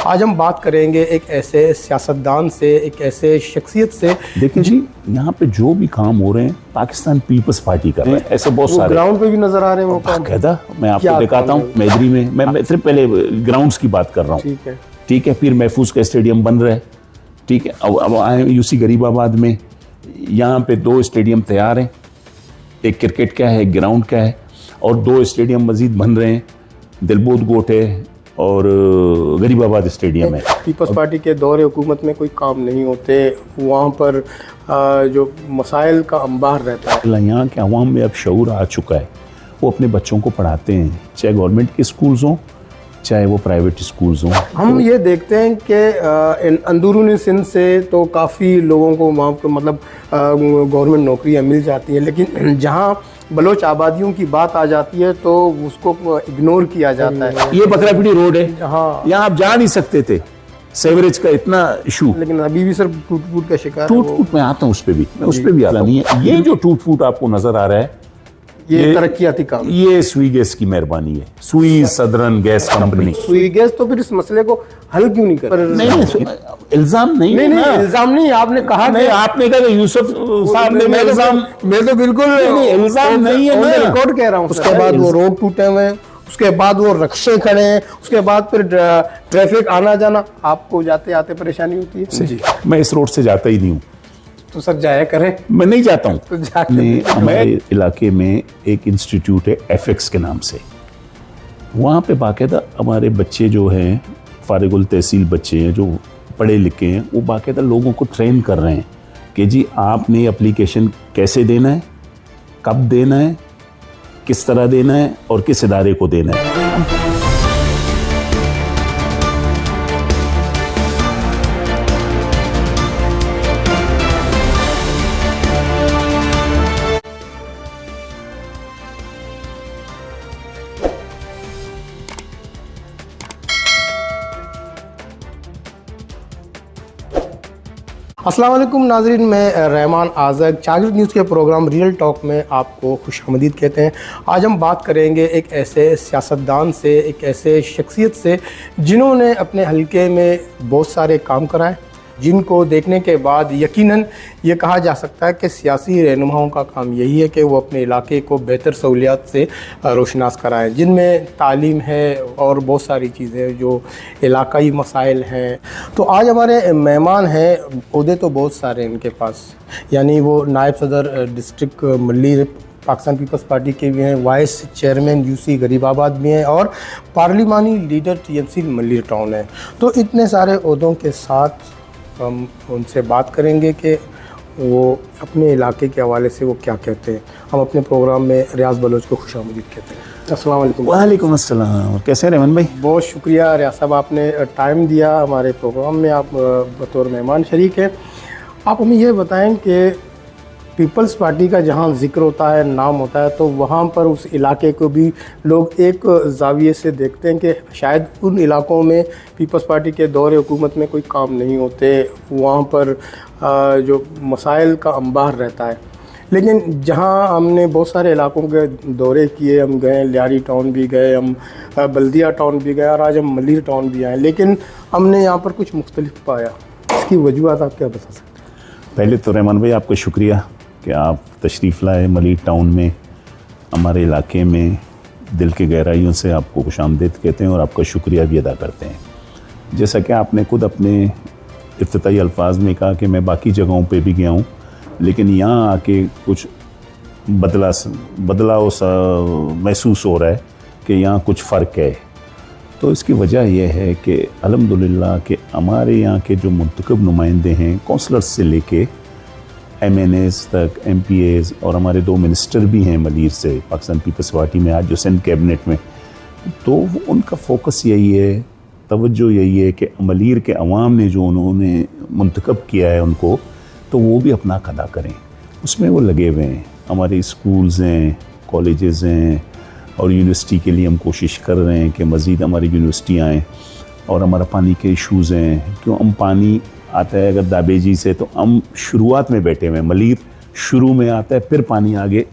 आज हम बात करेंगे एक ऐसे सियासतदान से, एक ऐसे शख्सियत से। देखिए जी, यहाँ पे जो भी काम हो रहे हैं पाकिस्तान पीपल्स पार्टी कर रहे हैं, ऐसे बहुत सारे ग्राउंड पे भी नजर आ रहे हैं वो काम। कहता मैं आपको दिखाता हूँ मैदरी में। मैं सिर्फ पहले ग्राउंड्स की बात कर रहा हूँ। ठीक है, फिर महफूज का स्टेडियम बन रहा है। ठीक है, अब आए यूसी गरीबाबाद में, यहाँ पे 2 स्टेडियम तैयार हैं, एक क्रिकेट का है, एक ग्राउंड का है, और 2 स्टेडियम मजीद बन रहे हैं। दिलबोध गोट है और गरीबाबाद स्टेडियम है। पीपल्स पार्टी के दौरे हुकूमत में कोई काम नहीं होते, वहाँ पर जो मसाइल का अंबार रहता है। यहाँ के अवाम में अब शऊर आ चुका है, वो अपने बच्चों को पढ़ाते हैं, चाहे गवर्नमेंट के स्कूल्स हों चाहे वो प्राइवेट स्कूल्स हों। हम ये देखते हैं कि अंदरूनी सिंध से तो काफ़ी लोगों को वहाँ पर मतलब गवर्नमेंट नौकरियाँ मिल जाती हैं, लेकिन जहाँ बलोच आबादियों की बात आ जाती है तो उसको इग्नोर किया जाता है। ये बकरापीड़ी रोड है, हाँ, यहाँ आप जा नहीं सकते थे, सेवरेज का इतना इशू, लेकिन अभी भी सर टूट फूट का शिकार। टूट फूट मैं आता हूँ उस पर भी, मैं उस पर भी आता नहीं है। ये जो टूट फूट आपको नजर आ रहा है, ये तरक्याती काम, ये सुई गैस की मेहरबानी है। सुई सदरन गैस कंपनी। सुई गैस तो फिर इस मसले को हल क्यों नहीं कर? नहीं, इल्जाम नहीं, इल्जाम नहीं, आपने कहा नहीं, आपने कहा यूसुफ साहब ने, मैं तो बिल्कुल इल्जाम नहीं है, मैं रिकॉर्ड कह रहा हूँ। उसके बाद वो रोड टूटे हुए हैं, उसके बाद वो रक्शे खड़े हैं, उसके बाद फिर ट्रैफिक आना जाना, आपको जाते आते परेशानी होती है। जी, मैं इस रोड से जाता ही नहीं हूँ। तो सर जाया करें। मैं नहीं जाता हूँ। तो हमारे इलाके में एक इंस्टीट्यूट है एफएक्स के नाम से, वहाँ पे बाकायदा हमारे बच्चे जो हैं, फारिगुल तहसील बच्चे हैं जो पढ़े लिखे हैं, वो बाकायदा लोगों को ट्रेन कर रहे हैं कि जी आपने एप्लीकेशन कैसे देना है, कब देना है, किस तरह देना है और किस इदारे को देना है। अस्सलाम वालेकुम नाजरीन, मैं रहमान आज़द चागिर्द न्यूज़ के प्रोग्राम रियल टॉक में आपको खुशामदीद कहते हैं। आज हम बात करेंगे एक ऐसे सियासतदान से, एक ऐसे शख्सियत से जिन्होंने अपने हलके में बहुत सारे काम कराए, जिनको देखने के बाद यकीनन ये कहा जा सकता है कि सियासी रहनुमाओं का काम यही है कि वो अपने इलाके को बेहतर सहूलियात से रोशनास कराएं, जिनमें तालीम है और बहुत सारी चीज़ें जो इलाकाई मसाइल हैं। तो आज हमारे मेहमान हैं, ओहदे तो बहुत सारे इनके पास, यानी वो नायब सदर डिस्ट्रिक्ट मल्ली पाकिस्तान पीपल्स पार्टी के भी हैं, वाइस चेयरमैन यूसी गरीबाबाद भी हैं और पार्लिमानी लीडर टीएमसी मल्ली टाउन है। तो इतने सारे ओहदों के साथ हम उनसे बात करेंगे कि वो अपने इलाके के हवाले से वो क्या कहते हैं। हम अपने प्रोग्राम में रियाज बलोच को खुशामदीद कहते हैं। अस्सलाम वालेकुम। वालेकुम अस्सलाम। कैसे हैं रहमान भाई? बहुत शुक्रिया रियाज साहब, आपने टाइम दिया हमारे प्रोग्राम में, आप बतौर मेहमान शरीक हैं। आप हमें ये बताएं कि पीपल्स पार्टी का जहाँ जिक्र होता है, नाम होता है, तो वहाँ पर उस इलाके को भी लोग एक जाविये से देखते हैं कि शायद उन इलाकों में पीपल्स पार्टी के दौरे हुकूमत में कोई काम नहीं होते, वहाँ पर जो मसाइल का अंबार रहता है। लेकिन जहाँ हमने बहुत सारे इलाकों के दौरे किए, हम गए लियारी टाउन भी गए, हम बल्दिया टाउन भी गए और आज हम मल्ली टाउन भी आए, लेकिन हमने यहाँ पर कुछ मुख्तलिफ पाया। इसकी वजूहत आप क्या बता सकते हैं? पहले तो रहमान भाई आपको शुक्रिया कि आप तशरीफ़ लाए मल्ली टाउन में, हमारे इलाके में। दिल की गहराइयों से आपको खुशामदीद कहते हैं और आपका शुक्रिया भी अदा करते हैं। जैसा कि आपने खुद अपने इफ्तिताई अल्फाज में कहा कि मैं बाकी जगहों पे भी गया हूँ, लेकिन यहाँ आके कुछ बदलाव सा महसूस हो रहा है कि यहाँ कुछ फ़र्क है। तो इसकी वजह यह है कि अल्हम्दुलिल्लाह कि हमारे यहाँ के जो मुंतखब नुमाइंदे हैं, कौंसलर्स से लेके MNAs तक, MPAs और हमारे 2 मिनिस्टर भी हैं मलीर से, पाकिस्तान पीपल्स पार्टी में आज जो सिंध कैबिनेट में, तो उनका फोकस यही है, तवज्जो यही है कि मलीर के अवाम ने जो उन्होंने मुंतखब किया है उनको, तो वो भी अपना अदा करें, उसमें वो लगे हुए हैं। हमारे स्कूल्स हैं, कॉलेजेस हैं और यूनिवर्सिटी के लिए हम कोशिश कर रहे हैं कि मज़ीद हमारी यूनिवर्सिटी आएँ। और हमारा पानी के इशूज़ हैं, क्यों हम पानी आता है अगर दाबेजी से, तो हम शुरुआत में बैठे हुए हैं, मलीर शुरू में आता है, फिर पानी आगे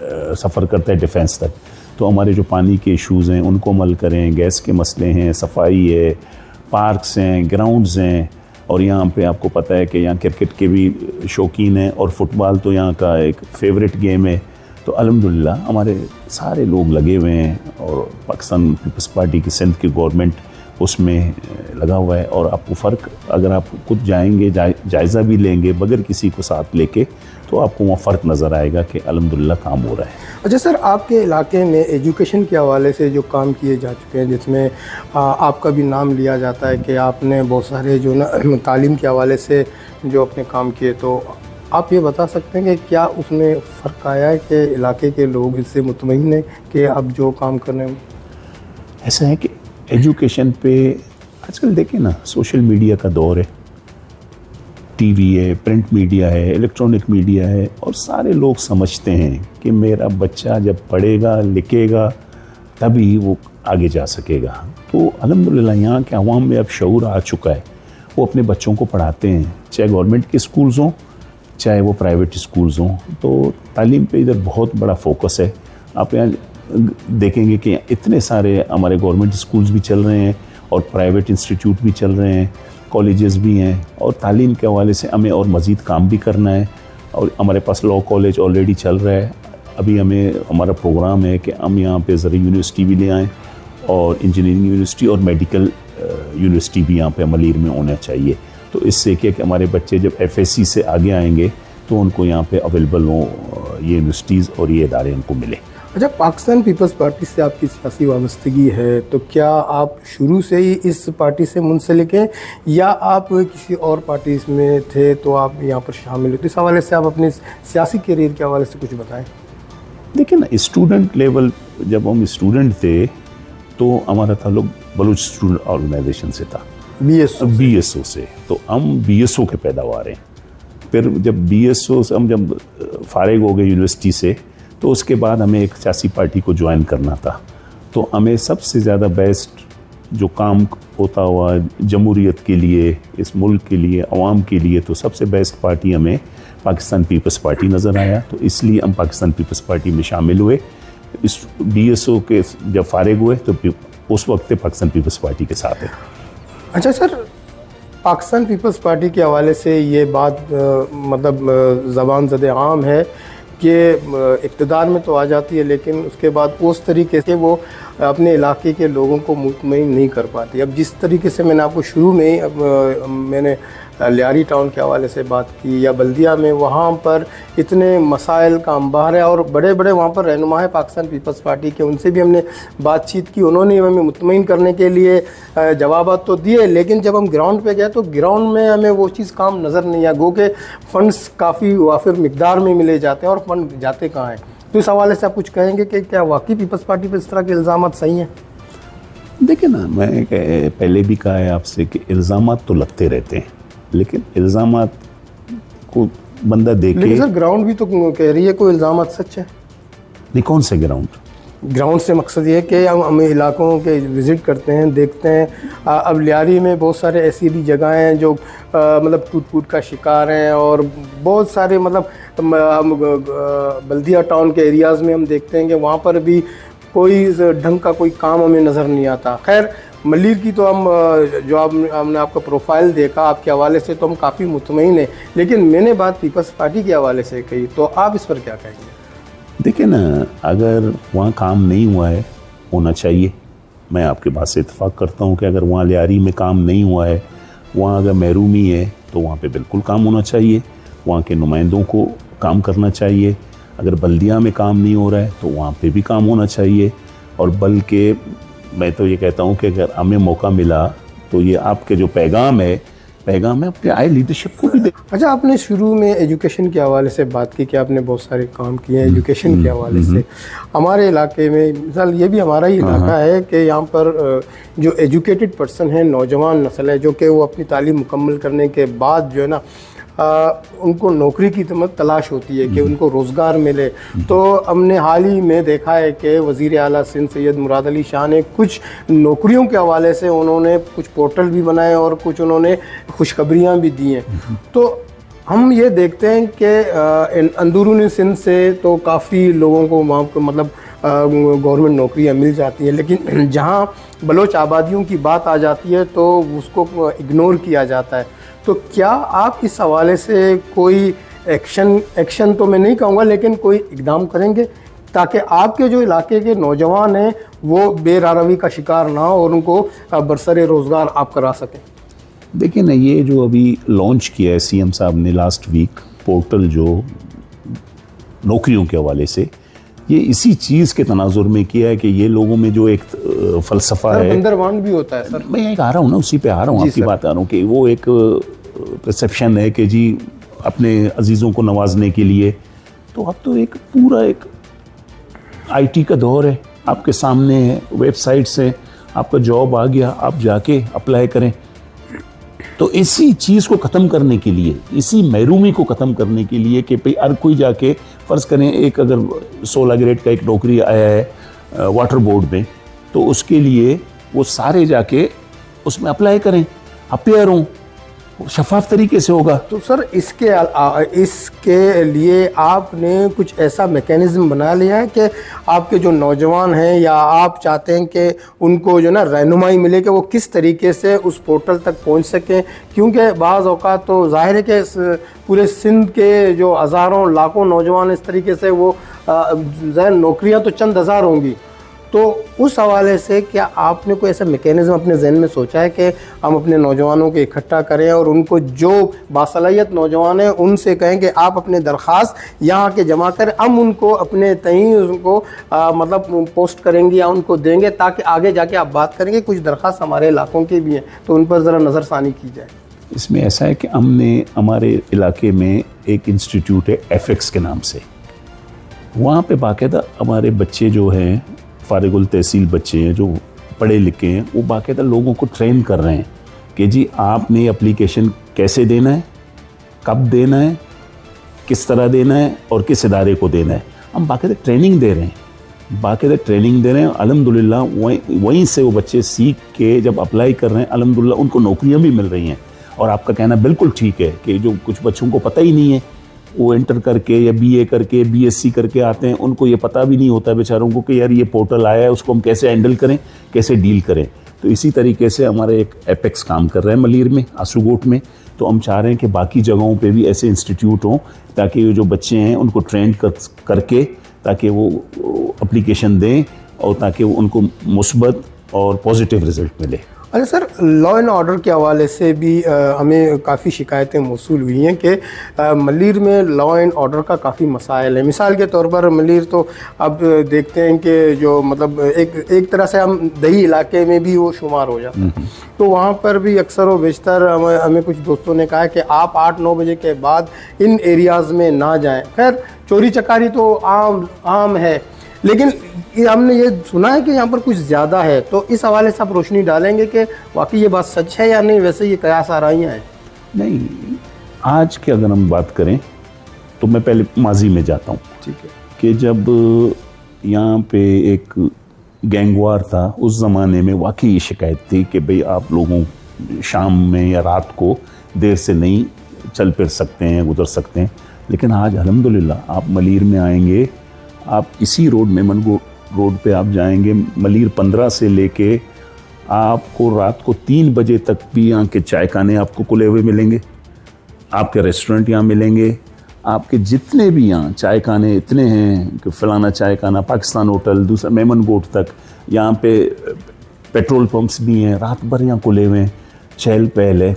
सफ़र करता है डिफेंस तक। तो हमारे जो पानी के इशूज़ हैं उनको हल करें, गैस के मसले हैं, सफाई है पार्क्स हैं, ग्राउंड्स हैं, और यहाँ पे आपको पता है कि यहाँ क्रिकेट के भी शौकीन हैं और फुटबॉल तो यहाँ का एक फेवरेट गेम है। तो अल्हम्दुलिल्लाह हमारे सारे लोग लगे हुए हैं और पाकिस्तान पीपल्स पार्टी की सिंध की गवर्नमेंट उसमें लगा हुआ है। और आपको फ़र्क, अगर आप खुद जाएंगे, जायज़ा भी लेंगे बगैर किसी को साथ लेके, तो आपको वहाँ फ़र्क नज़र आएगा कि अल्हम्दुलिल्लाह काम हो रहा है। अच्छा सर, आपके इलाके में एजुकेशन के हवाले से जो काम किए जा चुके हैं, जिसमें आपका भी नाम लिया जाता है कि आपने बहुत सारे जो ना तालीम के हवाले से जो अपने काम किए, तो आप ये बता सकते हैं कि क्या उसमें फ़र्क आया है कि इलाके के लोग इससे मुतमईन हैं कि अब जो काम कर रहे हैं? ऐसा है कि एजुकेशन पे आजकल देखें ना, सोशल मीडिया का दौर है, टीवी है, प्रिंट मीडिया है, इलेक्ट्रॉनिक मीडिया है, और सारे लोग समझते हैं कि मेरा बच्चा जब पढ़ेगा लिखेगा तभी वो आगे जा सकेगा। तो अल्हम्दुलिल्लाह यहाँ के अवाम में अब शऊर आ चुका है, वो अपने बच्चों को पढ़ाते हैं, चाहे गवर्नमेंट के स्कूल्स हों चाहे वो प्राइवेट स्कूल्स हों। तो तालीम पे इधर बहुत बड़ा फोकस है। आप यहाँ देखेंगे कि इतने सारे हमारे गवर्नमेंट स्कूल्स भी चल रहे हैं और प्राइवेट इंस्टीट्यूट भी चल रहे हैं, कॉलेजेस भी हैं, और तालीम के हवाले से हमें और मज़ीद काम भी करना है। और हमारे पास लॉ कॉलेज ऑलरेडी चल रहा है। अभी हमारा प्रोग्राम है कि हम यहाँ पे ज़रा यूनिवर्सिटी भी ले आएँ, और इंजीनियरिंग यूनिवर्सिटी और मेडिकल यूनिवर्सिटी भी यहाँ पे अमलीर में होना चाहिए। तो इससे क्या कि हमारे बच्चे जब FSC से आगे आएंगे तो उनको यहाँ पे अवेलेबल हो ये यूनिवर्सिटीज़ और ये इदारे उनको मिले। अच्छा, पाकिस्तान पीपल्स पार्टी से आपकी सियासी वाबस्तगी है, तो क्या आप शुरू से ही इस पार्टी से मुंसलिक हैं या आप किसी और पार्टी में थे तो आप यहाँ पर शामिल हुए? इस हवाले से आप अपने सियासी करियर के हवाले से कुछ बताएं। देखिए ना, स्टूडेंट लेवल जब हम स्टूडेंट थे तो हमारा ताल्लुक बलूच स्टूडेंट ऑर्गेनाइजेशन से था, BSO से। तो हम BSO के पैदावार हैं। फिर जब BSO से हम जब फारिग हो गए यूनिवर्सिटी से, तो उसके बाद हमें एक सियासी पार्टी को ज्वाइन करना था। तो हमें सबसे ज़्यादा बेस्ट जो काम होता हुआ जमहूरियत के लिए, इस मुल्क के लिए, अवाम के लिए, तो सबसे बेस्ट पार्टी हमें पाकिस्तान पीपल्स पार्टी नज़र आया। तो इसलिए हम पाकिस्तान पीपल्स पार्टी में शामिल हुए। इस BSO के जब फारिग हुए तो उस वक्त पाकिस्तान पीपल्स पार्टी के साथ है। अच्छा सर, पाकिस्तान पीपल्स पार्टी के हवाले से ये बात मतलब ज़बान ज़द आम है कि इक़्तिदार में तो आ जाती है, लेकिन उसके बाद उस तरीके से वो अपने इलाके के लोगों को मुतमईन नहीं कर पाती। अब जिस तरीके से मैंने आपको शुरू में ही मैंने लियारी टाउन के हवाले से बात की, या बल्दिया में, वहाँ पर इतने मसाइल का अंबार है और बड़े बड़े वहाँ पर रहनुमा है पाकिस्तान पीपल्स पार्टी के, उनसे भी हमने बातचीत की। उन्होंने हमें मुतमईन करने के लिए जवाबात तो दिए, लेकिन जब हम ग्राउंड पे गए तो ग्राउंड में हमें वो चीज़ काम नज़र नहीं आया। गो के फ़ंड्स काफ़ी वाफिर मिकदार में मिले जाते हैं और फंड जाते कहाँ हैं। तो इस हवाले से आप कुछ कहेंगे कि क्या वाकई पीपल्स पार्टी पर इस तरह के इल्ज़ाम सही हैं? देखिए ना, मैं पहले भी कहा है आपसे कि इल्ज़ाम तो लगते रहते हैं, लेकिन इल्ज़ाम को बंदा देखे। लेकिन सर ग्राउंड भी तो कह रही है कोई इल्ज़ाम सच है। नहीं, कौन से ग्राउंड? ग्राउंड से मकसद ये है कि हम इलाकों के विज़िट करते हैं, देखते हैं। अब लियारी में बहुत सारे ऐसी भी जगहें हैं जो मतलब टूट का शिकार हैं, और बहुत सारे मतलब बल्दिया टाउन के एरियाज़ में हम देखते हैं कि वहाँ पर भी कोई ढंग का कोई काम हमें नज़र नहीं आता। खैर, मलीर की तो हम जो हमने आपका प्रोफाइल देखा आपके हवाले से तो हम काफ़ी मुतमईन हैं, लेकिन मैंने बात पीपल्स पार्टी के हवाले से कही, तो आप इस पर क्या कहेंगे? देखिए ना, अगर वहाँ काम नहीं हुआ है, होना चाहिए। मैं आपके बात से इत्तेफाक करता हूँ कि अगर वहाँ लियारी में काम नहीं हुआ है, वहाँ अगर महरूमी है, तो वहाँ पे बिल्कुल काम होना चाहिए। वहाँ के नुमाइंदों को काम करना चाहिए। अगर बल्दिया में काम नहीं हो रहा है तो वहाँ पे भी काम होना चाहिए। और बल्कि मैं तो ये कहता हूँ कि अगर हमें मौका मिला तो ये आपके जो पैगाम है अपने आए लीडरशिप को भी दे। अच्छा, आपने शुरू में एजुकेशन के हवाले से बात की कि आपने बहुत सारे काम किए हैं एजुकेशन के हवाले से। हमारे इलाके में मिसाल ये भी हमारा ही इलाका है कि यहाँ पर जो एजुकेटेड पर्सन है, नौजवान नस्ल है, जो कि वो अपनी तालीम मुकम्मल करने के बाद जो है ना उनको नौकरी की तलाश होती है कि उनको रोज़गार मिले। तो हमने हाल ही में देखा है कि वज़ीर आला सिंध सैयद मुराद अली शाह ने कुछ नौकरियों के हवाले से उन्होंने कुछ पोर्टल भी बनाए और कुछ उन्होंने खुशखबरियाँ भी दी हैं। तो हम ये देखते हैं कि अंदरूनी सिंध से तो काफ़ी लोगों को वहाँ मतलब गवर्नमेंट नौकरियां मिल जाती हैं, लेकिन जहाँ बलोच आबादियों की बात आ जाती है तो उसको इग्नोर किया जाता है। तो क्या आप इस हवाले से कोई एक्शन तो मैं नहीं कहूँगा, लेकिन कोई इकदाम करेंगे ताकि आपके जो इलाके के नौजवान हैं वो बेरारवी का शिकार ना हो और उनको बरसरे रोज़गार आप करा सकें? देखिए ना, ये जो अभी लॉन्च किया है सीएम साहब ने लास्ट वीक पोर्टल जो नौकरियों के हवाले से, ये इसी चीज़ के तनाजुर में किया है कि ये लोगों में जो एक फ़लसफ़ा है, अंदरवान भी होता है सर। मैं एक आ रहा हूँ ना, उसी पे आ रहा हूँ, आपकी बात आ रहा हूँ कि वो एक परसेप्शन है कि जी अपने अजीज़ों को नवाजने के लिए, तो अब तो एक पूरा एक आईटी का दौर है, आपके सामने है, वेबसाइट्स है, आपका जॉब आ गया, आप जाके अप्लाई करें। तो इसी चीज़ को ख़त्म करने के लिए, इसी महरूमी को ख़त्म करने के लिए कि भाई हर कोई जाके, फ़र्ज़ करें एक अगर 16 ग्रेड का एक नौकरी आया है वाटर बोर्ड में, तो उसके लिए वो सारे जाके उसमें अप्लाई करें, अपेयर हों, शफाफ तरीके से होगा। तो सर इसके लिए आपने कुछ ऐसा मैकेनिज़्म बना लिया है कि आपके जो नौजवान हैं या आप चाहते हैं कि उनको जो ना रहनुमाई मिले कि वो किस तरीके से उस पोर्टल तक पहुंच सकें? क्योंकि बाज़ औक़ात तो ज़ाहिर है कि पूरे सिंध के जो हज़ारों लाखों नौजवान इस तरीके से वो नौकरियां तो चंद हज़ार होंगी, तो उस हवाले से क्या आपने कोई ऐसा मैकेनिज़्म अपने जहन में सोचा है कि हम अपने नौजवानों को इकट्ठा करें और उनको जो बासलाहियत नौजवान हैं उनसे कहें कि आप अपने दरख्वास्त यहाँ के जमा करें, हम उनको अपने तहीं उनको मतलब पोस्ट करेंगे या उनको देंगे ताकि आगे जाके आप बात करेंगे कुछ दरख्वास्त हमारे इलाकों के भी हैं तो उन पर ज़रा नज़रसानी की जाए? इसमें ऐसा है कि हमने हमारे इलाके में एक इंस्टीट्यूट है एफएक्स के नाम से, वहाँ पे बाकायदा हमारे बच्चे जो हैं, फारिगुल तहसील बच्चे हैं जो पढ़े लिखे हैं, वो बाकायदा लोगों को ट्रेन कर रहे हैं कि जी आपने एप्लीकेशन कैसे देना है, कब देना है, किस तरह देना है और किस इदारे को देना है। हम बाकायदा ट्रेनिंग दे रहे हैं, अल्हम्दुलिल्लाह वहीं से वो बच्चे सीख के जब अप्लाई कर रहे हैं, अल्हम्दुलिल्लाह उनको नौकरियां भी मिल रही हैं। और आपका कहना बिल्कुल ठीक है कि जो कुछ बच्चों को पता ही नहीं है, वो इंटर करके या बीए करके बीएससी करके आते हैं, उनको ये पता भी नहीं होता बेचारों को कि यार ये पोर्टल आया है, उसको हम कैसे हैंडल करें, कैसे डील करें। तो इसी तरीके से हमारे एक एपेक्स काम कर रहे हैं मलीर में, आसूगोट में, तो हम चाह रहे हैं कि बाकी जगहों पे भी ऐसे इंस्टीट्यूट हों ताकि ये जो बच्चे हैं उनको ट्रेन करके ताकि वो एप्लीकेशन दें और ताकि उनको मुस्बत और पॉजिटिव रिज़ल्ट मिले। अच्छा सर, लॉ एंड ऑर्डर के हवाले से भी हमें काफ़ी शिकायतें मौसूल हुई हैं कि मलीर में लॉ एंड ऑर्डर का काफ़ी मसाइल है। मिसाल के तौर पर मलीर तो अब देखते हैं कि जो मतलब एक तरह से हम दही इलाके में भी वो शुमार हो जाता है, तो वहाँ पर भी अक्सर व बेशतर हमें कुछ दोस्तों ने कहा है कि आप 8-9 बजे के बाद इन एरियाज़ में ना जाएँ। खैर चोरी चकारी तो आम है, लेकिन हमने ये सुना है कि यहाँ पर कुछ ज़्यादा है, तो इस हवाले से आप रोशनी डालेंगे कि वाकई ये बात सच है या नहीं? वैसे ये कयास आराइयाँ हैं? नहीं, आज की अगर हम बात करें तो मैं पहले माजी में जाता हूँ, ठीक है, कि जब यहाँ पे एक गैंगवार था, उस ज़माने में वाकई ये शिकायत थी कि भाई आप लोगों शाम में या रात को देर से नहीं चल फिर सकते हैं, गुजर सकते हैं। लेकिन आज अल्हम्दुलिल्लाह आप मलीर में आएंगे, आप इसी रोड मेमन रोड पे आप जाएंगे, मलीर 15 से लेके आपको रात को 3 बजे तक भी यहाँ के चाय खाने आपको खुले हुए मिलेंगे, आपके रेस्टोरेंट यहाँ मिलेंगे, आपके जितने भी यहाँ चाय खाने इतने हैं कि फलाना चाय खाना, पाकिस्तान होटल, दूसरा मेमन गोट तक, यहाँ पे पेट्रोल पंप्स भी हैं, रात भर यहाँ खुले हुए हैं, चहल पहल है।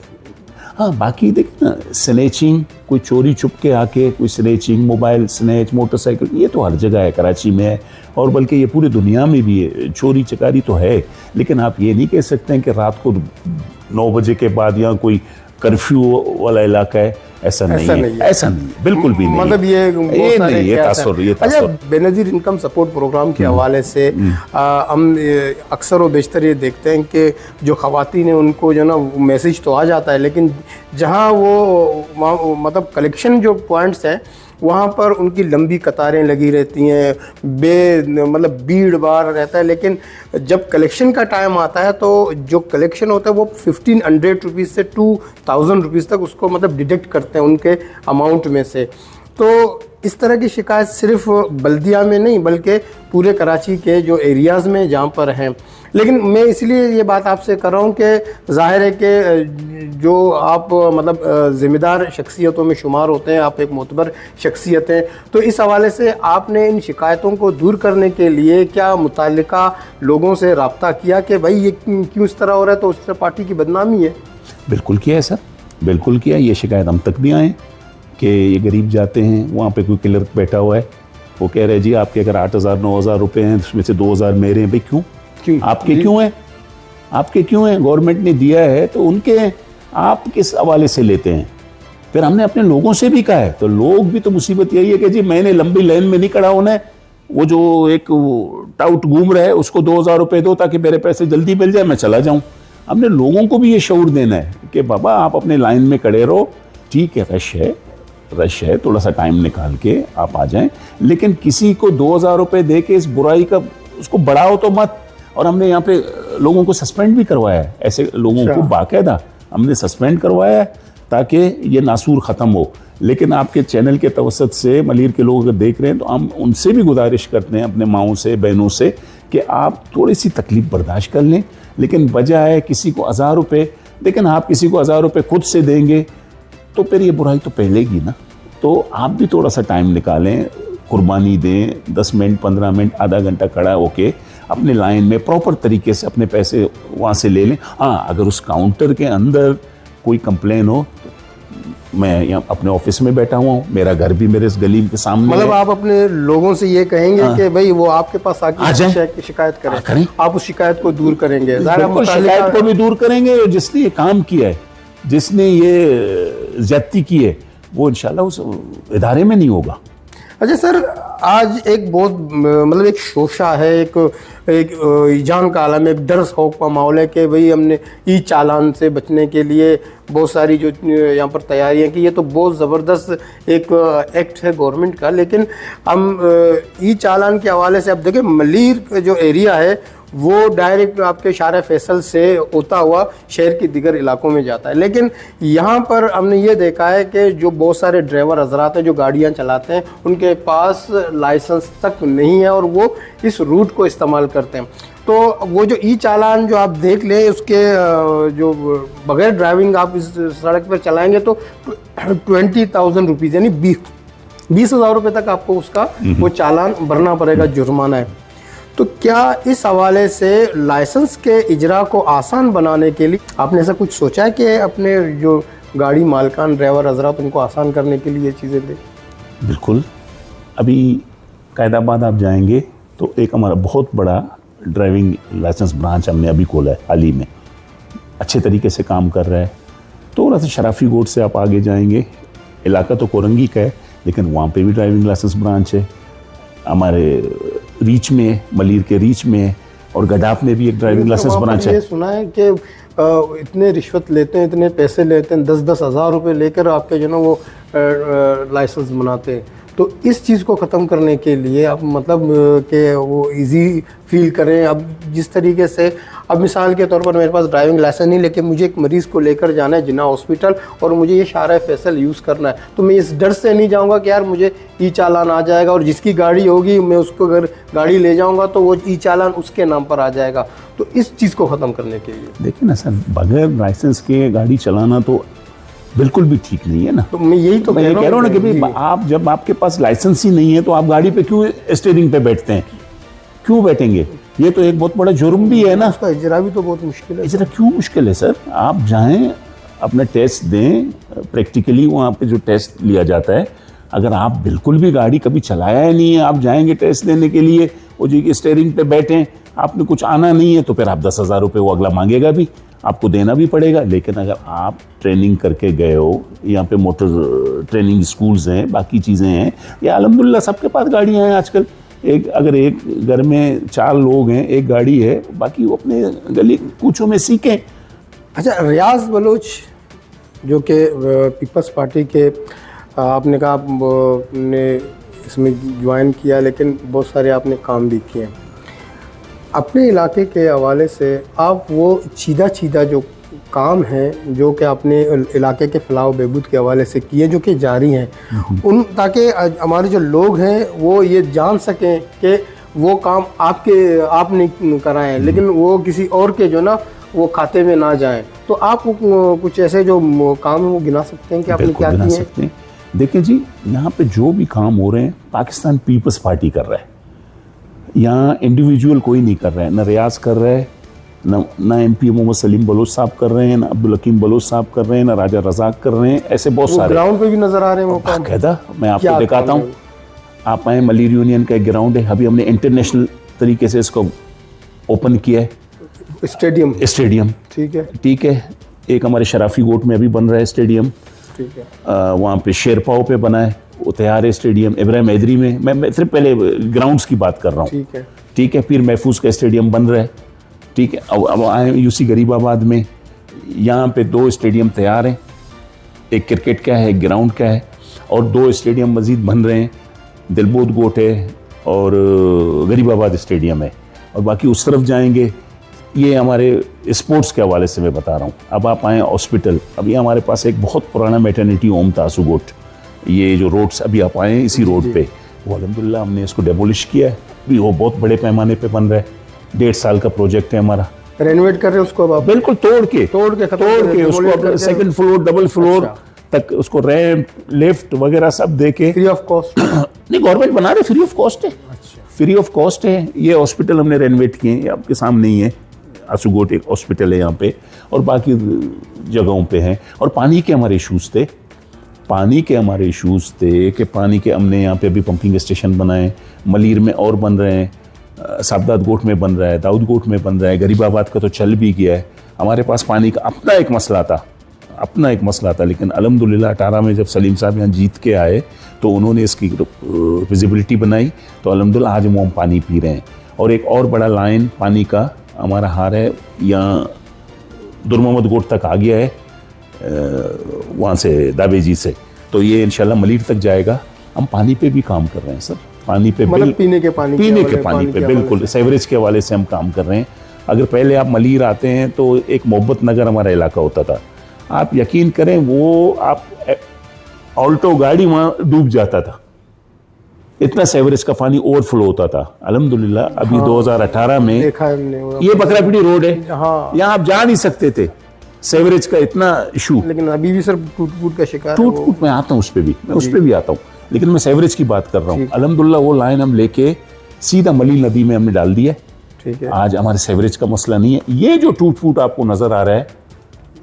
हाँ, बाकी देखिए ना, स्नैचिंग, कोई चोरी छुप के आके कोई स्नैचिंग, मोबाइल स्नैच, मोटरसाइकिल, ये तो हर जगह है, कराची में है और बल्कि ये पूरी दुनिया में भी है, चोरी चकारी तो है। लेकिन आप ये नहीं कह सकते हैं कि रात को 9 बजे के बाद यहाँ कोई कर्फ्यू वाला इलाका है, ऐसा नहीं है, बिल्कुल भी नहीं। मतलब ये अच्छा, बेनज़ीर इनकम सपोर्ट प्रोग्राम के हवाले से हम अक्सर व बेशतर ये देखते हैं कि जो ख़वातीन हैं उनको जो ना मैसेज तो आ जाता है, लेकिन जहाँ वो मतलब कलेक्शन जो पॉइंट्स हैं वहाँ पर उनकी लंबी कतारें लगी रहती हैं, मतलब भीड़ भाड़ रहता है। लेकिन जब कलेक्शन का टाइम आता है तो जो कलेक्शन होता है वो 1500 रुपीज़ से 2000 रुपीज़ तक उसको मतलब डिडक्ट करते हैं उनके अमाउंट में से। तो इस तरह की शिकायत सिर्फ बल्दिया में नहीं बल्कि पूरे कराची के जो एरियाज़ में जहाँ पर हैं। लेकिन मैं इसलिए ये बात आपसे कर रहा हूँ कि ज़ाहिर है कि जो आप मतलब ज़िम्मेदार शख्सियतों में शुमार होते हैं, आप एक मोतबर शख्सियत हैं, तो इस हवाले से आपने इन शिकायतों को दूर करने के लिए क्या मुताल्लिका लोगों से रब्ता किया कि भाई ये क्यों इस तरह हो रहा है, तो उससे पार्टी की बदनामी है? बिल्कुल किया है सर, बिल्कुल किया। ये शिकायत हम तक भी आए कि ये गरीब जाते हैं, वहाँ पे कोई क्लर्क बैठा हुआ है, वो कह रहे जी आपके अगर 8,000 9,000 रुपये हैं उसमें से 2,000 मेरे हैं। भाई क्यों आपके क्यों हैं? आपके क्यों हैं? गवर्नमेंट ने दिया है तो उनके हैं, आप किस हवाले से लेते हैं? फिर हमने अपने लोगों से भी कहा है, तो लोग भी तो मुसीबत यही है कि जी मैंने लंबी लाइन में नहीं खड़ा होना है, वो जो एक टाउट घूम रहा है उसको 2,000 रुपये दो ताकि मेरे पैसे जल्दी मिल जाए, मैं चला जाऊँ। हमने लोगों को भी ये शऊर देना है कि बाबा आप अपने लाइन में खड़े रहो, ठीक है रश है, थोड़ा सा टाइम निकाल के आप आ जाएं, लेकिन किसी को 2,000 रुपये दे के इस बुराई का उसको बढ़ाओ तो मत। और हमने यहाँ पे लोगों को सस्पेंड भी करवाया है, ऐसे लोगों को बाकायदा हमने सस्पेंड करवाया है ताकि ये नासूर ख़त्म हो। लेकिन आपके चैनल के तवसत से मलीर के लोग अगर देख रहे हैं तो हम उनसे भी गुजारिश करते हैं, अपने माओं से बहनों से, कि आप थोड़ी सी तकलीफ़ बर्दाश्त कर लें, लेकिन बजाय किसी को 1,000 रुपये, लेकिन आप किसी को 1,000 रुपये खुद से देंगे तो फिर ये बुराई तो फैलेगी ना। तो आप भी थोड़ा सा टाइम निकालें, कुर्बानी दें, 10 मिनट 15 मिनट आधा घंटा खड़ा होके अपने लाइन में प्रॉपर तरीके से अपने पैसे वहाँ से ले लें। हाँ, अगर उस काउंटर के अंदर कोई कंप्लेन हो तो मैं यहाँ अपने ऑफिस में बैठा हुआ हूँ, मेरा घर भी मेरे इस गली के सामने मतलब आप अपने लोगों से ये कहेंगे कि भाई वो आपके पास आके शिकायत करें, आप उस शिकायत को दूर करेंगे? शिकायत को भी दूर करेंगे, जिसने ये काम किया है, जिसने ये ज्यादती की है, वो इंशाल्लाह उस इदारे में नहीं होगा। अच्छा सर, आज एक बहुत मतलब एक शोशा है, एक ईजान का आलम है, एक डर खौफ का माहौल है कि भाई हमने ई चालान से बचने के लिए बहुत सारी जो यहाँ पर तैयारियां की। ये तो बहुत ज़बरदस्त एक एक्ट है गवर्नमेंट का, लेकिन हम ई चालान के हवाले से अब देखें, मलीर जो एरिया है वो डायरेक्ट आपके शार फैसल से होता हुआ शहर के दिगर इलाकों में जाता है। लेकिन यहाँ पर हमने ये देखा है कि जो बहुत सारे ड्राइवर हजरात हैं जो गाड़ियाँ चलाते हैं, उनके पास लाइसेंस तक नहीं है और वो इस रूट को इस्तेमाल करते हैं। तो वो जो ई चालान जो आप देख लें, उसके जो बगैर ड्राइविंग आप इस सड़क पर चलाएँगे तो 20,000 रुपीज़ यानी 20,000 रुपये तक आपको उसका वो चालान भरना पड़ेगा, जुर्माना है। तो क्या इस हवाले से लाइसेंस के इजरा को आसान बनाने के लिए आपने ऐसा कुछ सोचा है कि अपने जो गाड़ी मालकान ड्राइवर हजरात उनको आसान करने के लिए ये चीज़ें दें? बिल्कुल। अभी कैदाबाद आप जाएंगे तो एक हमारा बहुत बड़ा ड्राइविंग लाइसेंस ब्रांच हमने अभी खोला है हाल ही में, अच्छे तरीके से काम कर रहा है। थोड़ा सा शराफी गोड से आप आगे जाएंगे, इलाका तो कोरंगी का है लेकिन वहाँ पे भी ड्राइविंग लाइसेंस ब्रांच है। हमारे रीच में, मलीर के रीच में और गडाफ में भी एक ड्राइविंग लाइसेंस ब्रांच है। ये सुना है कि इतने रिश्वत लेते हैं, इतने पैसे लेते हैं, 10-10 हज़ार रुपये लेकर आपके जो ना वो लाइसेंस बनाते हैं। तो इस चीज़ को ख़त्म करने के लिए आप मतलब कि वो इजी फील करें। अब जिस तरीके से, अब मिसाल के तौर पर मेरे पास ड्राइविंग लाइसेंस नहीं, लेकिन मुझे एक मरीज़ को लेकर जाना है जिन्ना हॉस्पिटल और मुझे ये शारा फैसल यूज़ करना है, तो मैं इस डर से नहीं जाऊंगा कि यार मुझे ई चालान आ जाएगा और जिसकी गाड़ी होगी मैं उसको अगर गाड़ी ले जाऊंगा तो वो ई चालान उसके नाम पर आ जाएगा। तो इस चीज़ को ख़त्म करने के लिए देखिए ना सर, बगैर लाइसेंस के गाड़ी चलाना तो बिल्कुल भी ठीक नहीं है ना। तो मैं यही तो कह रहा हूँ ना कि भाई आप जब आपके पास लाइसेंस ही नहीं है तो आप गाड़ी पे क्यों स्टीयरिंग पे बैठते हैं, क्यों बैठेंगे? ये तो एक बहुत बड़ा जुर्म भी है ना। उसका इजरा भी तो बहुत मुश्किल है। इजरा क्यों मुश्किल है सर? आप जाएं, अपना टेस्ट दें, प्रैक्टिकली वहाँ पे जो टेस्ट लिया जाता है, अगर आप बिल्कुल भी गाड़ी कभी चलाया ही नहीं है, आप जाएंगे टेस्ट देने के लिए, वो जी स्टीयरिंग पे बैठें, आपने कुछ आना नहीं है तो फिर आप 10,000 रुपये वो अगला मांगेगा भी, आपको देना भी पड़ेगा। लेकिन अगर आप ट्रेनिंग करके गए हो, यहाँ पे मोटर ट्रेनिंग स्कूल्स हैं, बाकी चीज़ें हैं, या अल्हम्दुलिल्लाह सबके पास गाड़ियाँ हैं आजकल। अगर एक घर में 4 लोग हैं, एक गाड़ी है, बाकी वो अपने गली कूचों में सीखें। अच्छा, रियाज बलोच जो कि पीपल्स पार्टी के आपने कहा आपने इसमें ज्वाइन किया, लेकिन बहुत सारे आपने काम भी किए। अपने इलाके के हवाले से आप वो चीदा जो काम हैं जो कि अपने इलाके के फलाह बहबूद के हवाले से किए, जो कि जारी हैं, उन ताकि हमारे जो लोग हैं वो ये जान सकें कि वो काम आपने कराएं, लेकिन वो किसी और के जो ना वो खाते में ना जाएं। तो आप कुछ ऐसे जो काम है वो गिना सकते हैं कि आपने क्या किए हैं? देखिए जी, यहाँ पे जो भी काम हो रहे हैं पाकिस्तान पीपल्स पार्टी कर रहा है। यहाँ इंडिविजुअल कोई नहीं कर रहा है, ना रियाज कर रहा है, ना MP मोहम्मद सलीम बलोच साहब कर रहे हैं, ना अब्दुल हकीम बलोच साहब कर रहे हैं, ना राजा रजाक कर रहे हैं। ऐसे बहुत सारे ग्राउंड पे भी नजर आ रहे हैं वो काम। बाकायदा मैं आपको दिखाता हूँ। आप आए, मलीर यूनियन का एक ग्राउंड है, अभी हमने इंटरनेशनल तरीके से इसको ओपन किया है, स्टेडियम। ठीक है। एक हमारे शराफी गोट में अभी बन रहा है स्टेडियम, ठीक है। वहाँ पे शेरपाओ पे बना है, वो तैयार है स्टेडियम। इब्राहिम हैदरी में, मैं सिर्फ पहले ग्राउंड्स की बात कर रहा हूँ, ठीक है। पीर महफूज का स्टेडियम बन रहा है, ठीक है। अब आए UC गरीबाबाद में, यहाँ पे 2 स्टेडियम तैयार हैं, एक क्रिकेट का है, एक ग्राउंड का है, और 2 स्टेडियम मजीद बन रहे हैं। दिलबोध गोट है और गरीबाबाद स्टेडियम है, और बाकी उस तरफ जाएंगे। ये हमारे स्पोर्ट्स के हवाले से मैं बता रहा हूँ। अब आप आएँ हॉस्पिटल, अभी हमारे पास एक बहुत पुराना मैटरनिटी होम था आसूगोट, ये जो रोड्स अभी आप आए इसी रोड पे, वो अल्हम्दुलिल्लाह हमने इसको डेमोलिश किया है, अभी वो बहुत बड़े पैमाने पे बन रहा है। 1.5 साल का प्रोजेक्ट है हमारा। रेनोवेट कर रहे हैं उसको अब आप? बिल्कुल तोड़ के उसको सेकंड फ्लोर, डबल फ्लोर तक उसको रैंप, लिफ्ट वगैरह सब दे के फ्री ऑफ कॉस्ट। नहीं, गवर्नमेंट बना रहे, फ्री ऑफ कॉस्ट है। फ्री ऑफ कॉस्ट है। ये हॉस्पिटल हमने रेनोवेट किए हैं, आपके सामने ही है। आसूगोट एक हॉस्पिटल है यहाँ पे, और बाकी जगहों पे हैं। और पानी के हमारे इशूज़ थे, कि पानी के हमने यहाँ पे अभी पंपिंग स्टेशन बनाए, मलीर में और बन रहे हैं, साबदात गोट में बन रहा है, दाऊद गोट में बन रहा है, गरीबाबाद का तो चल भी गया है। हमारे पास पानी का अपना एक मसला था, लेकिन अल्हम्दुलिल्लाह 18 में जब सलीम साहब यहाँ जीत के आए तो उन्होंने इसकी विजिबिलिटी बनाई, तो अल्हम्दुलिल्लाह आज हम पानी पी रहे हैं। और एक और बड़ा लाइन पानी का हमारा हार है, यहाँ दुर्मोहम्मद गोट तक आ गया है, वहाँ से दावेजी से, तो ये इंशाल्लाह मलीर तक जाएगा। हम पानी पे भी काम कर रहे हैं सर, पानी पे मतलब पीने के पानी पे बिल्कुल सेवरेज के हवाले से हम काम कर रहे हैं। अगर पहले आप मलीर आते हैं तो एक मोहब्बत नगर हमारा इलाका होता था, आप यकीन करें वो आप ऑल्टो गाड़ी वहाँ डूब जाता था, इतना सेवरेज का पानी ओवरफ्लो होता था। अल्हम्दुलिल्लाह अभी 2018 में ये बकरापीड़ी रोड है, यहाँ आप जा नहीं सकते थे, सेवरेज का इतना इशू। लेकिन अभी भी सर टूट का शिकार, टूट मैं आता हूँ उस पर भी आता हूँ, लेकिन मैं सेवरेज की बात कर रहा हूँ। अल्हम्दुलिल्लाह वो लाइन हम लेके सीधा मलील नदी में हमने डाल दिया, ठीक है। आज हमारे सेवरेज का मसला नहीं है। ये जो टूट फूट आपको नजर आ रहा है,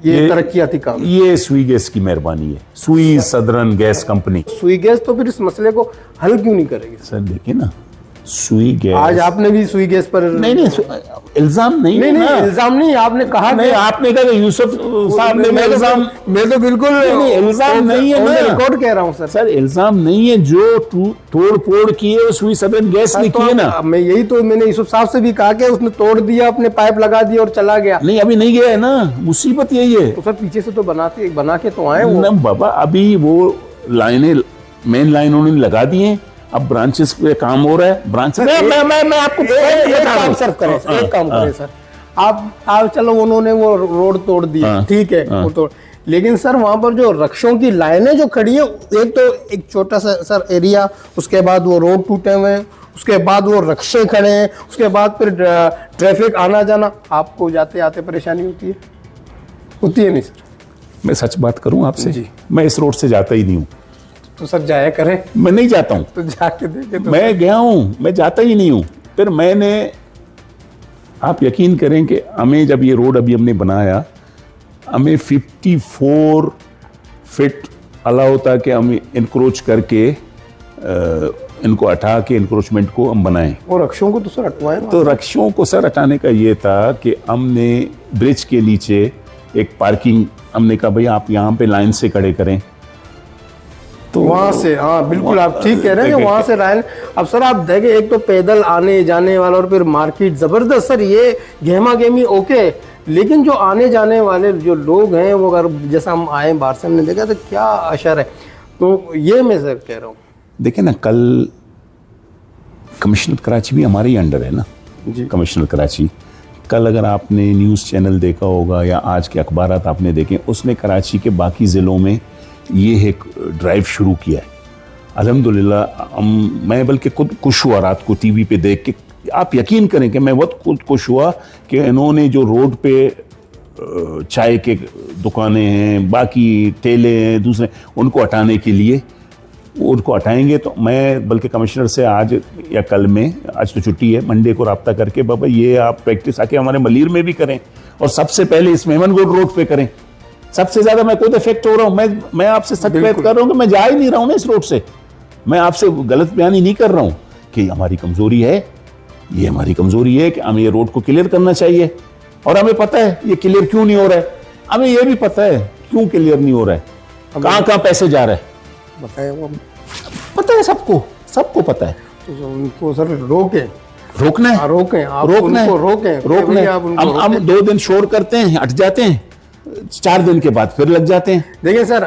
ये तरक्याती काम, ये सुई गैस की मेहरबानी है, सुई सदरन गैस कंपनी। सुई गैस तो फिर इस मसले को हल क्यों नहीं करेगी सर? देखिए ना, सुई गैस, आज आपने भी सुई गैस पर नहीं इल्जाम नहीं, इल्जाम नहीं, आपने कहा नहीं, आपने कहा यूसुफ साहब ने, मैं तो बिल्कुल इल्जाम नहीं है, मैं रिकॉर्ड कह रहा हूँ सर, इल्जाम नहीं है। जो तोड़ फोड़ की है सुई सदरन गैस ने की है ना। मैं यही तो मैंने यूसुफ साहब से भी कहा कि उसने तोड़ दिया, अपने पाइप लगा दिया और चला गया। नहीं, अभी नहीं गया है ना, मुसीबत यही है। तो सर पीछे से तो बना के तो आए ना बाबा, अभी वो लाइनें, मेन लाइन उन्होंने लगा दी हैं, अब ब्रांचेस पे काम हो रहा है। ब्रांच मैं आपको एक काम करें सर, आप चलो उन्होंने वो रोड तोड़ दिया, ठीक है, वो तोड़, लेकिन सर वहां पर जो रक्षों की लाइनें जो खड़ी है, एक छोटा सा सर एरिया, उसके बाद वो रोड टूटे हुए हैं, उसके बाद वो रक्षे खड़े हैं, उसके बाद फिर ट्रैफिक आना जाना, आपको जाते आते परेशानी होती है नहीं सर? मैं सच बात करूं आपसे, मैं इस रोड से जाता ही नहीं हूँ। तो सर जाया करें। मैं नहीं जाता हूँ, तो जाके देखे तो मैं गया हूँ, मैं जाता ही नहीं हूँ। फिर मैंने, आप यकीन करें कि हमें जब ये रोड अभी हमने बनाया, हमें 54 फीट अलाउ था कि हम इंक्रोच करके इनको हटा के इंक्रोचमेंट को हम बनाएं। और रक्षों को तो सर हटवाएं। तो रक्षों को सर हटाने का ये था कि हमने ब्रिज के नीचे एक पार्किंग, हमने कहा भाई आप यहाँ पे लाइन से खड़े करें, तो वहां से, हाँ बिल्कुल आप ठीक कह रहे हैं कि वहां से लाइन। अब सर आप देखें, एक तो पैदल आने जाने वाला और फिर मार्केट जबरदस्त सर, ये गहमा गहमी ओके, लेकिन जो आने जाने वाले जो लोग हैं वो अगर जैसा हम आए बाहर से हमने देखा तो क्या असर है। तो ये मैं सर कह रहा हूँ, देखिए ना, कल कमिश्नर कराची भी हमारे ही अंडर है ना जी, कमिश्नर कराची। कल अगर आपने न्यूज़ चैनल देखा होगा या आज के अखबारात आपने देखे, उसने कराची के बाकी ज़िलों में ये एक ड्राइव शुरू किया है। अल्हम्दुलिल्लाह मैं बल्कि खुद खुश हुआ रात को टीवी पे देख के। आप यकीन करें कि मैं बहुत खुद खुश हुआ कि इन्होंने जो रोड पे चाय के दुकानें हैं, बाकी ठेले हैं दूसरे, उनको हटाने के लिए उनको हटाएंगे। तो मैं बल्कि कमिश्नर से आज या कल में, आज तो छुट्टी है, मंडे को रब्ता करके बाबा ये आप प्रैक्टिस आके हमारे मलीर में भी करें और सबसे पहले इस मेमनगुड रोड पे करें। सबसे ज़्यादा मैं खुद इफेक्ट हो रहा हूँ। मैं आपसे सच बात कर रहा हूँ कि मैं जा ही नहीं रहा हूँ ना इस रोड से। मैं आपसे गलत बयानी नहीं कर रहा हूँ कि हमारी कमज़ोरी है, ये हमारी कमज़ोरी है कि हमें ये रोड को क्लियर करना चाहिए। और हमें पता है ये क्लियर क्यों नहीं हो रहा है, हमें ये भी पता है क्यों क्लियर नहीं हो रहा है, कहाँ कहाँ पैसे जा रहे हैं बताए, वो पता है, सबको पता है। तो उनको सर रोकना है, रोकना है। हम 2 दिन शोर करते हैं, हट जाते हैं, 4 दिन के बाद फिर लग जाते हैं। देखिए सर,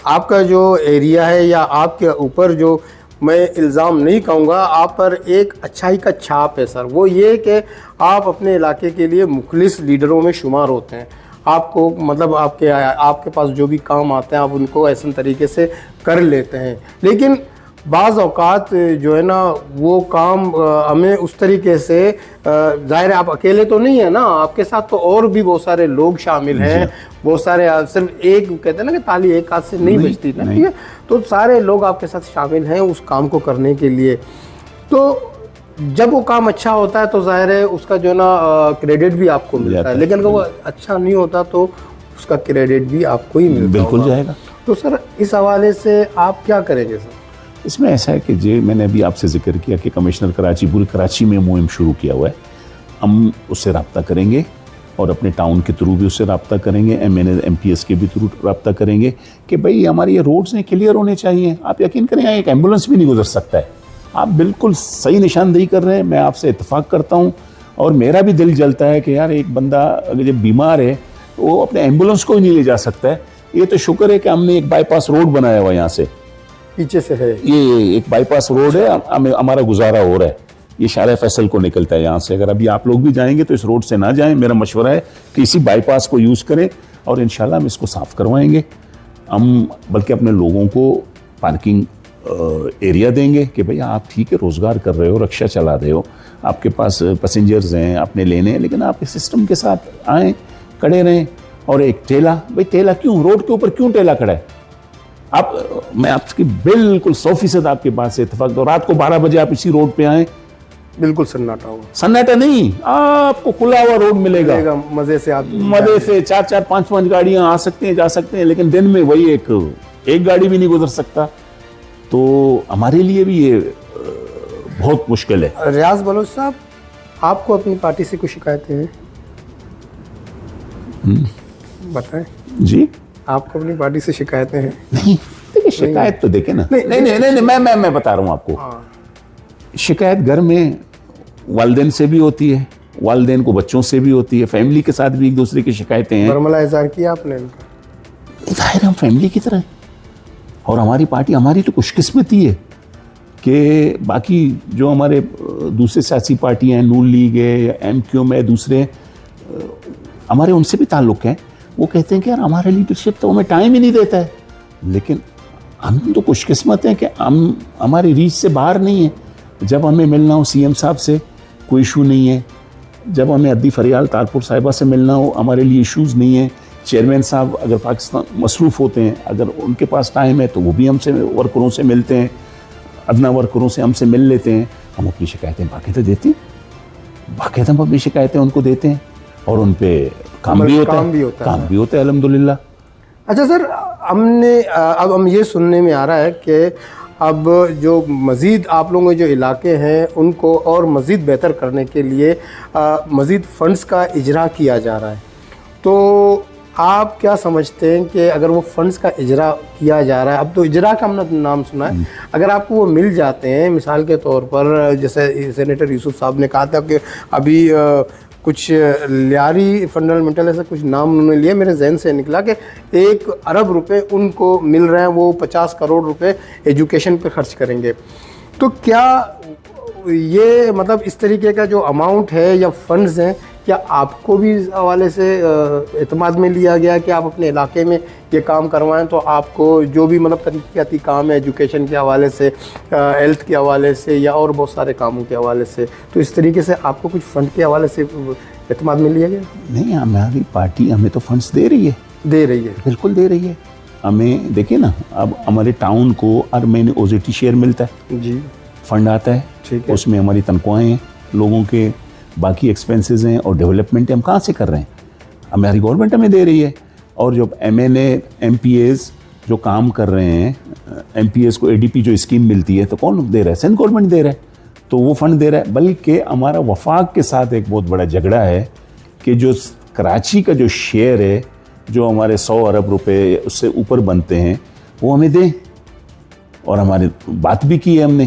आपका जो एरिया है या आपके ऊपर जो, मैं इल्ज़ाम नहीं कहूँगा, आप पर एक अच्छाई का छाप है सर। वो ये कि आप अपने इलाके के लिए मुखलिस लीडरों में शुमार होते हैं। आपको मतलब आपके पास जो भी काम आते हैं आप उनको ऐसे तरीके से कर लेते हैं। लेकिन बाज़ औक़ात जो है ना वो काम हमें उस तरीके से, ज़ाहिर है आप अकेले तो नहीं है ना, आपके साथ तो और भी बहुत सारे लोग शामिल हैं, बहुत सारे, सिर्फ एक कहते हैं ना कि ताली एक हाथ से नहीं बजती ना, ठीक है, तो सारे लोग आपके साथ शामिल हैं उस काम को करने के लिए। तो जब वो काम अच्छा होता है तो ज़ाहिर है उसका जो है ना क्रेडिट भी आपको मिलता है, लेकिन अगर वो अच्छा नहीं होता तो उसका क्रेडिट भी आपको ही मिलता बिल्कुल जाएगा। तो सर इस हवाले से आप क्या करेंगे सर? इसमें ऐसा है कि मैंने अभी आपसे जिक्र किया कि कमिश्नर कराची पूरी कराची में मुहिम शुरू किया हुआ है। हम उससे रब्ता करेंगे और अपने टाउन के थ्रू भी उससे रब्ता करेंगे, MPS के भी थ्रू रब्ता करेंगे कि भाई हमारे ये रोड्स हैं क्लियर होने चाहिए। आप यकीन करें यहाँ एक एम्बुलेंस भी नहीं गुजर सकता है। आप बिल्कुल सही निशानदेही कर रहे हैं, मैं आपसे इत्तेफाक करता हूँ। और मेरा भी दिल जलता है कि यार एक बंदा अगर जब बीमार है तो वो अपने एम्बुलेंस को ही नहीं ले जा सकता है। ये तो शुक्र है कि हमने एक बाईपास रोड बनाया हुआ यहाँ से, पीछे से है ये एक बाईपास रोड है, हमारा गुजारा हो रहा है। ये शारा फैसल को निकलता है यहाँ से। अगर अभी आप लोग भी जाएंगे तो इस रोड से ना जाएं, मेरा मशवरा है कि इसी बाईपास को यूज़ करें और इंशाल्लाह हम इसको साफ़ करवाएंगे। हम बल्कि अपने लोगों को पार्किंग एरिया देंगे कि भैया आप ठीक है रोज़गार कर रहे हो, रक्षा चला रहे हो, आपके पास पैसेंजर्स हैं, आपने लेने हैं, लेकिन आप इस सिस्टम के साथ आएँ, खड़े रहें। और एक ठेला, भाई ठेला क्यों रोड के ऊपर क्यों ठेला खड़ा है? मैं आपकी बिल्कुल 100% आपके बात से इत्तेफाक दो। रात को 12 बजे आप इसी रोड पे आए, बिल्कुल सन्नाटा होगा। सन्नाटा नहीं, आपको खुला हुआ रोड मिलेगा, मजे से आप 4-4 5-5 गाड़ियां आ सकते हैं, जा सकते हैं, लेकिन दिन में वही एक गाड़ी भी नहीं गुजर सकता। तो हमारे लिए भी ये बहुत मुश्किल है। रियाज बलोच साहब, आपको अपनी पार्टी से कुछ शिकायतें हैं? बताएं जी, आपको अपनी पार्टी से शिकायतें हैं? नहीं देखिए, शिकायत तो देखे ना, नहीं, मैं बता रहा हूँ आपको। शिकायत घर में वालिदैन से भी होती है, वालिदैन को बच्चों से भी होती है, फैमिली के साथ भी एक दूसरे की शिकायतें हैं। बरमला इज़हार किया आपने इनका? जाहिर हम फैमिली की तरह, और हमारी पार्टी, हमारी तो खुशकिस्मती है कि बाकी जो हमारे दूसरे सियासी पार्टियाँ हैं, नून लीग है या MQM है, दूसरे हमारे उनसे भी ताल्लुक़ हैं। वो कहते हैं कि यार हमारे लीडरशिप तो हमें टाइम ही नहीं देता है। लेकिन हम तो खुशकिस्मत हैं कि हमारी रीच से बाहर नहीं है। जब हमें मिलना हो CM साहब से कोई इशू नहीं है, जब हमें अद्दी फरियाल तारपुर साहिबा से मिलना हो हमारे लिए इशूज़ नहीं है। चेयरमैन साहब अगर पाकिस्तान मसरूफ़ होते हैं, अगर उनके पास टाइम है तो वो भी हमसे वर्करों से मिलते हैं, अदना वर्करों से हमसे मिल लेते हैं। हम अपनी शिकायतें बाकायदा देते हैं, बाकायदा हम अपनी शिकायतें उनको देते हैं और उन पर काम भी होता है अल्हम्दुलिल्लाह। अच्छा सर, अब हम ये सुनने में आ रहा है कि अब जो मज़ीद आप लोगों के जो इलाके हैं उनको और मज़ीद बेहतर करने के लिए मज़ीद फ़ंड्स का इजरा किया जा रहा है। तो आप क्या समझते हैं कि अगर वो फ़ंड्स का इजरा किया जा रहा है, अब तो इजरा का हमने नाम सुना है, अगर आपको वो मिल जाते हैं, मिसाल के तौर पर जैसे सेनेटर यूसुफ साहब ने कहा था कि अभी कुछ लियारी फंडामेंटल ऐसा कुछ नाम उन्होंने लिया, मेरे जहन से निकला कि 1 अरब रुपए उनको मिल रहे हैं, वो 50 करोड़ रुपए एजुकेशन पे खर्च करेंगे। तो क्या ये मतलब इस तरीके का जो अमाउंट है या फंड्स हैं, क्या आपको भी इस हवाले से एतमाद में लिया गया कि आप अपने इलाके में ये काम करवाएं, तो आपको जो भी मतलब तरक्याती काम है एजुकेशन के हवाले से, हेल्थ के हवाले से या और बहुत सारे कामों के हवाले से, तो इस तरीके से आपको कुछ फंड के हवाले से एतमाद में लिया गया? नहीं, हमारी पार्टी हमें तो फंड्स दे रही है, बिल्कुल दे रही है हमें। देखिए ना, अब हमारे टाउन को हर महीने OZT शेयर मिलता है जी, फंड आता है, ठीक है। उसमें हमारी तनख्वाहें हैं, लोगों के बाकी एक्सपेंसेस हैं और डेवलपमेंट हम कहाँ से कर रहे हैं? हमारी गवर्नमेंट हमें दे रही है। और जो MNA MPAs जो काम कर रहे हैं, MPAs को ADP जो स्कीम मिलती है, तो कौन दे रहा है? सिंध गवर्नमेंट दे रहा है, तो वो फंड दे रहा है। बल्कि हमारा वफाक के साथ एक बहुत बड़ा झगड़ा है कि जो कराची का जो शेयर है, जो हमारे 100 अरब रुपए उससे ऊपर बनते हैं, वो हमें दें। और हमारी बात भी की है हमने,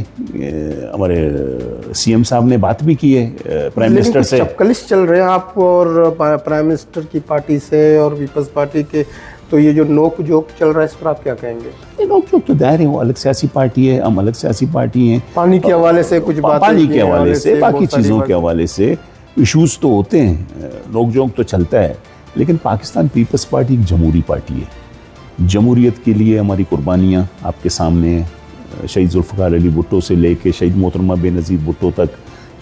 हमारे CM साहब ने बात भी की है प्राइम मिनिस्टर से। चपकलिश चल रहे हैं आप और प्राइम मिनिस्टर की पार्टी से और पीपल्स पार्टी के, तो ये जो नोक जोक चल रहा है इस पर आप क्या कहेंगे? ये नोक जोक तो दायरे, वो अलग सियासी पार्टी है, हम अलग सियासी पार्टी हैं। पानी के हवाले से कुछ बातें, पानी के हवाले से, बाकी चीज़ों के हवाले से इश्यूज तो होते हैं, नोक जोक तो चलता है। लेकिन पाकिस्तान पीपल्स पार्टी एक जमहूरी पार्टी है। जमहूरियत के लिए हमारी कुर्बानियाँ आपके सामने हैं। शहीद जुल्फ़िकार अली भुट्टो से लेके शहीद मोहतरमा बेनज़ीर भुट्टो तक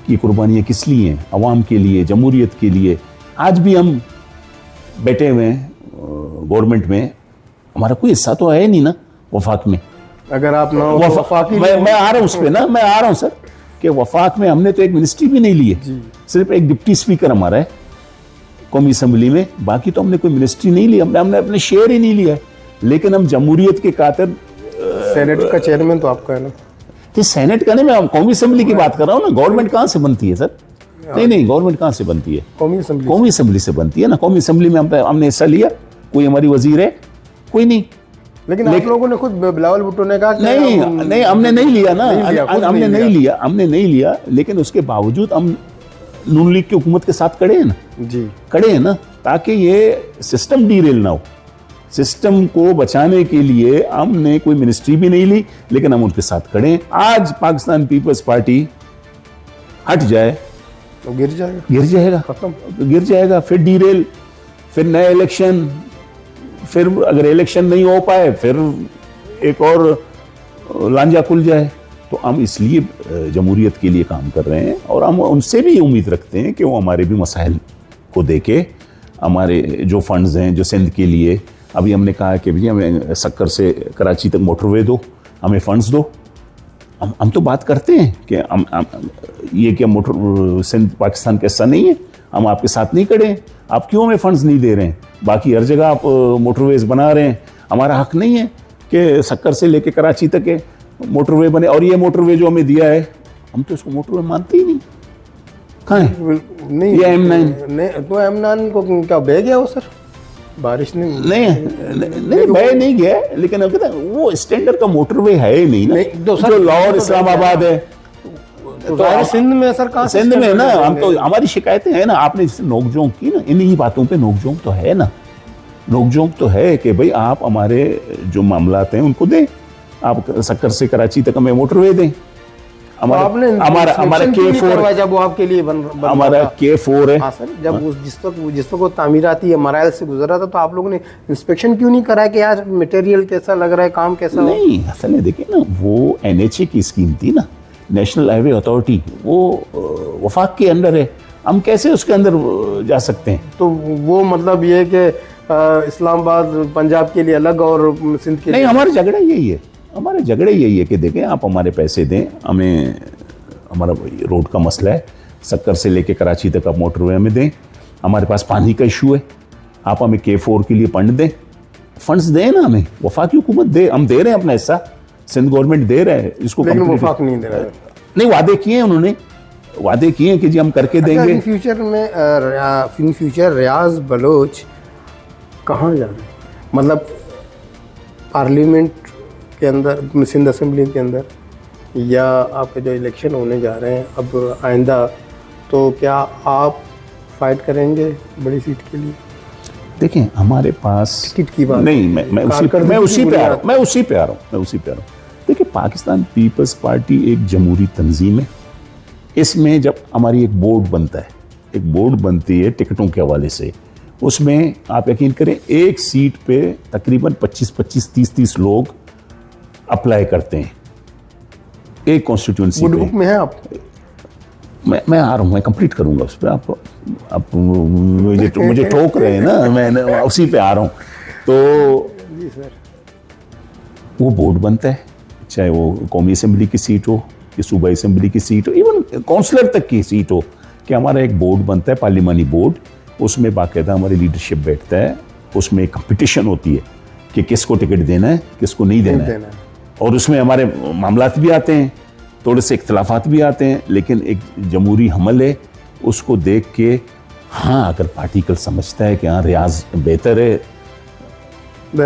की कुर्बानियाँ किस लिए हैं? अवाम के लिए, जमहूरियत के लिए। आज भी हम बैठे हुए हैं गवर्नमेंट में, हमारा कोई हिस्सा तो है नहीं ना वफाक में। अगर आप ना हो तो वफाक ही मैं आ रहा हूँ उस पर ना, मैं आ रहा हूँ सर, कि वफाक में हमने तो एक मिनिस्ट्री भी नहीं ली है, सिर्फ एक डिप्टी स्पीकर हमारा है कौमी असम्बली में, बाकी तो हमने कोई मिनिस्ट्री नहीं ली, हमने अपने शेयर ही नहीं लिया है। लेकिन हम जमहूरियत के खातिर सेनेट का चेयरमैन तो आपका है ना? तो सेनेट का नहीं, मैं कौमी असम्बली की बात कर रहा हूँ ना। गवर्नमेंट कहाँ से बनती है सर? नहीं, गवर्नमेंट कहाँ से बनती है? कौमी असम्बली से बनती है ना। कौमी असम्बली में हमने हिस्सा लिया, कोई हमारी वजीर है? कोई नहीं। लेकिन आप लोगों ने खुद बिलावल भुट्टो ने कहा नहीं, हमने नहीं लिया ना, हमने नहीं लिया। लेकिन उसके बावजूद हम नून लीग की हुकूमत के साथ खड़े हैं ना जी, खड़े हैं ना, ताकि ये सिस्टम डीरेल ना हो। सिस्टम को बचाने के लिए हमने कोई मिनिस्ट्री भी नहीं ली, लेकिन हम उनके साथ खड़े हैं। आज पाकिस्तान पीपल्स पार्टी हट जाए तो गिर जाएगा, खत्म, गिर जाएगा। फिर डीरेल, फिर नए इलेक्शन, फिर अगर इलेक्शन नहीं हो पाए फिर एक और लांजा खुल जाए। तो हम इसलिए जमहूरियत के लिए काम कर रहे हैं और हम उनसे भी उम्मीद रखते हैं कि वो हमारे भी मसाइल को देखे। हमारे जो फंड्स हैं, जो सिंध के लिए, अभी हमने कहा कि भैया हमें सक्कर से कराची तक मोटरवे दो, हमें फंड्स दो। हम तो बात करते हैं कि हम ये क्या मोटर सिंध पाकिस्तान का हिस्सा नहीं है, हम आपके साथ नहीं खड़े हैं, आप क्यों हमें फंड्स नहीं दे रहे हैं? बाकी हर जगह आप मोटरवेज बना रहे हैं, हमारा हक नहीं है कि सक्कर से लेके कराची तक के मोटरवे बने? और ये मोटरवे जो हमें दिया है, हम तो इसको मोटरवे मानते ही नहीं। कहाँ है? नहीं, ये M9 तो M9 को क्या बह गया वो सर? बारिश नहीं बह नहीं गया, लेकिन अब कहते हैं वो स्टैंडर्ड का मोटरवे है ही नहीं ना। जो लाहौर इस्लामाबाद है तो सिंध में सर, कहाँ सिंध में ना, हम तो हमारी शिकायतें हैं ना। आपने जैसे नोकझोंक की ना, इन्हीं बातों पे नोकझोंक तो है ना। नोकझोंक तो है कि भाई आप हमारे जो मामलात हैं उनको दें, आप सक्कर से कराची तक हमें मोटरवे दें। हमारा K4 जब वो आपके लिए हमारा K4 है। हाँ सर, जब जिस वक्त वो तामीराती मराइल से गुजरा था, तो आप लोगों ने इंस्पेक्शन क्यों नहीं कराया कि यार मटेरियल कैसा लग रहा है, काम कैसा? नहीं, असल में देखिए ना, वो NHA की स्कीम थी ना, नेशनल हाईवे अथॉरिटी, वो वफाक के अंडर है, हम कैसे उसके अंदर जा सकते हैं? तो वो मतलब ये कि इस्लामाबाद पंजाब के लिए अलग और सिंध के नहीं, हमारा झगड़ा यही है कि देखें, आप हमारे पैसे दें हमें, हमारा रोड का मसला है, सक्कर से लेके कराची तक आप मोटरवे में दें। हमारे पास पानी का इशू है, आप हमें K4 के लिए फंड्स दें ना, हमें वफाकी हुकूमत दे, हम दे रहे हैं अपना हिस्सा, सिंध गवर्नमेंट दे रहे हैं इसको। लेकिन वफाक नहीं दे रहा है। नहीं, वादे किए हैं उन्होंने, वादे किए हैं कि जी हम करके देंगे। इन फ्यूचर रियाज बलोच कहाँ जा रहे हैं? मतलब पार्लियामेंट के अंदर, सिंध असेंबली के अंदर, या आपके जो इलेक्शन होने जा रहे हैं अब आइंदा, तो क्या आप फाइट करेंगे बड़ी सीट के लिए? देखें, हमारे पास टिकट की बात नहीं, मैं उसी पे आ रहा हूँ। देखिए, पाकिस्तान पीपल्स पार्टी एक जमहूरी तंजीम है, इसमें जब हमारी एक बोर्ड बनता है, एक बोर्ड बनती है टिकटों के हवाले से, उसमें आप यकीन करें एक सीट पे तकरीबन 25-25, 30-30 लोग अप्लाई करते हैं एक कॉन्स्टिट्यूंसी पे। बुक में है आप? मैं आ रहा हूँ, मैं कंप्लीट करूंगा उस पर। आप मुझे ठोक रहे हैं ना, मैं उसी पे आ रहा हूँ। तो जी सर, वो बोर्ड बनता है, चाहे वो कौमी असेंबली की सीट हो कि सूबाई असेंबली की सीट हो, इवन काउंसलर तक की सीट हो, कि हमारा एक बोर्ड बनता है, पार्लिमानी बोर्ड। उसमें बाकायदा हमारी लीडरशिप बैठता है, उसमें एक कंपटीशन होती है कि किसको टिकट देना है, किसको नहीं देना है। और उसमें हमारे मामलात भी आते हैं, थोड़े से इख्तलाफात भी आते हैं, लेकिन एक जमहूरी हमल है, उसको देख के हाँ अगर पार्टी कल समझता है कि हाँ रियाज बेहतर है,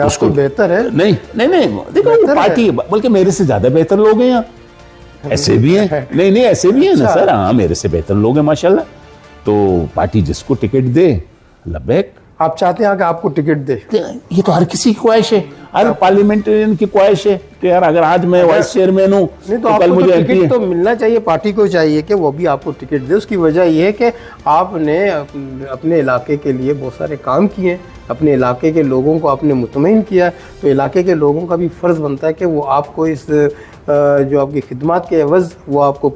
उसको बेहतर है। नहीं देखो पार्टी बल्कि मेरे से ज्यादा बेहतर लोग हैं यहाँ, ऐसे भी हैं। नहीं ऐसे भी हैं ना सर, हाँ मेरे से बेहतर लोग हैं माशाल्लाह। तो पार्टी जिसको टिकट दे लबैक। आप चाहते हैं कि आपको टिकट दे? ये तो हर किसी की ख्वाहिश है, हर पार्लियामेंटेरियन की ख्वाहिश है कि यार अगर आज मैं वाइस चेयरमैन हूँ तो कल मुझे टिकट तो मिलना चाहिए, पार्टी को चाहिए कि वो भी आपको टिकट दे। उसकी वजह यह है कि आपने अपने इलाके के लिए बहुत सारे काम किए, अपने इलाके के लोगों को आपने मुतमईन किया, तो इलाके के लोगों का भी फ़र्ज़ बनता है कि वो आपको इस जो आपकी खिदमत के एवज़ वो आपको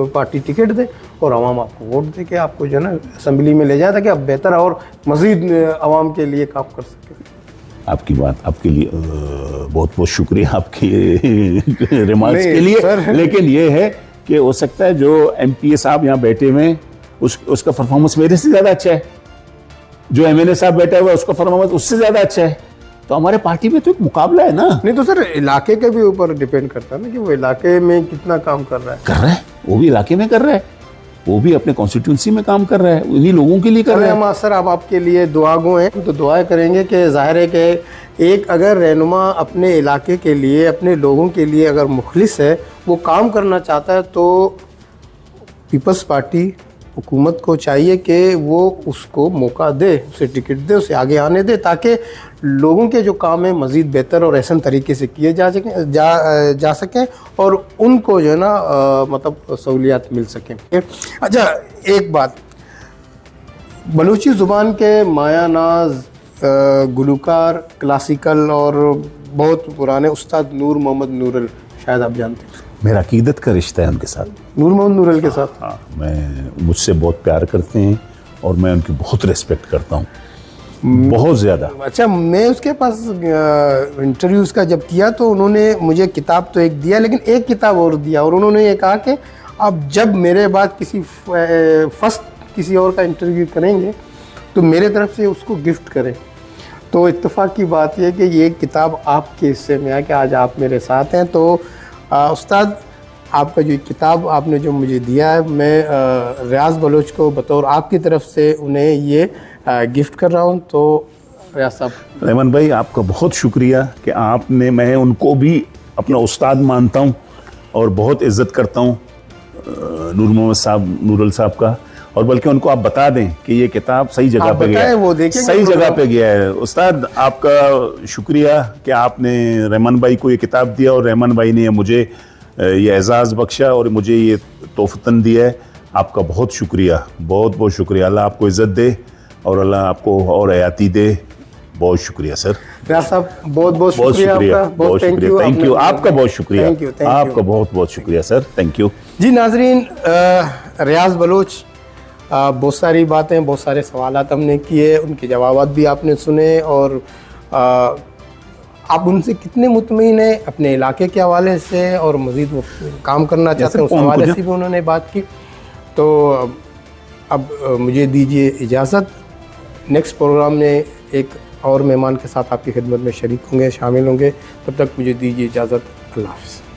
पार्टी टिकट दे और आवाम आपको वोट दे के आपको जो है ना असम्बली में ले जाए, ताकि आप बेहतर और मज़ीद आवाम के लिए काम कर सकें। आपकी बात, आपके लिए बहुत बहुत शुक्रिया आपके रिमार्क्स के लिए। लेकिन ये है कि हो सकता है जो MPA साहब यहाँ बैठे हुए हैं उसका परफॉर्मेंस मेरे से ज़्यादा अच्छा है, जो MNA साहब बैठा हुआ है उसका परफॉर्मेंस उससे ज़्यादा अच्छा है। तो हमारे पार्टी में तो एक मुकाबला है ना। नहीं तो सर इलाके के भी ऊपर डिपेंड करता है ना कि वो इलाके में कितना काम कर रहा है। वो भी इलाके में कर रहा है, वो भी अपने कॉन्स्टिट्यूंसी में काम कर रहा है, उन्हीं लोगों के लिए कर रहा है। सर अब आपके लिए दुआगो हैं, तो दुआएं करेंगे कि ज़ाहिर है कि एक अगर रहनुमा अपने इलाके के लिए, अपने लोगों के लिए अगर मुखलिस है, वो काम करना चाहता है, तो पीपल्स पार्टी हुकूमत को चाहिए कि वो उसको मौका दे, उसे टिकट दे, उसे आगे आने दे, ताकि लोगों के जो काम है मज़ीद बेहतर और ऐसा तरीके से किए जा सकें और उनको जो है ना मतलब सहूलियात मिल सकें। अच्छा एक बात, बलूची ज़ुबान के माया नाज गुलकार, क्लासिकल और बहुत पुराने उस्ताद नूर मोहम्मद नूरल, शायद आप जानते हैं, मेरा अकीदत का रिश्ता है उनके साथ, नूर मोहम्मद नूरल के साथ। हाँ, मैं मुझसे बहुत प्यार करते हैं और मैं उनकी बहुत रिस्पेक्ट करता हूँ, बहुत ज़्यादा। अच्छा, मैं उसके पास इंटरव्यूज़ का जब किया तो उन्होंने मुझे किताब तो एक दिया, लेकिन एक किताब और दिया, और उन्होंने ये कहा कि आप जब मेरे बाद किसी और का इंटरव्यू करेंगे तो मेरे तरफ से उसको गिफ्ट करें। तो इत्तेफाक की बात यह कि ये किताब आपके हिस्से में है कि आज आप मेरे साथ हैं। तो उस्ताद, आपका जो किताब आपने जो मुझे दिया है, मैं रियाज बलोच को बतौर आपकी तरफ से उन्हें ये गिफ्ट कर रहा हूँ। तो रियाज साहब, रहमान भाई आपका बहुत शुक्रिया कि आपने, मैं उनको भी अपना उस्ताद मानता हूँ और बहुत इज़्ज़त करता हूँ नूर मोहम्मद साहब, नूरल साहब का, और बल्कि उनको आप बता दें कि ये किताब सही जगह पे गया है, सही जगह पे गया है। उस्ताद आपका शुक्रिया कि आपने रहमान भाई को ये किताब दिया और रहमान भाई ने मुझे ये एजाज़ बख्शा और मुझे ये तोहफ़तन दिया है। आपका बहुत शुक्रिया, बहुत बहुत शुक्रिया। अल्लाह आपको इज़्ज़त दे और अल्लाह आपको और हयाती दे। बहुत शुक्रिया सर। रियाज साहब बहुत बहुत शुक्रिया, बहुत शुक्रिया, थैंक यू, आपका बहुत शुक्रिया, आपका बहुत बहुत शुक्रिया सर, थैंक यू। जी नाजरीन, रियाज बलोच, बहुत सारी बातें, बहुत सारे सवालात हमने किए, उनके जवाबात भी आपने सुने, और आप उनसे कितने मुतमईन हैं अपने इलाके के हवाले से और मज़ीद वो काम करना चाहते हैं, उस हवाले से भी उन्होंने बात की। तो अब मुझे दीजिए इजाज़त, नेक्स्ट प्रोग्राम में एक और मेहमान के साथ आपकी खिदमत में शरीक होंगे, शामिल होंगे। तब तक मुझे दीजिए इजाज़त, अल्लाह हाफ़िज़।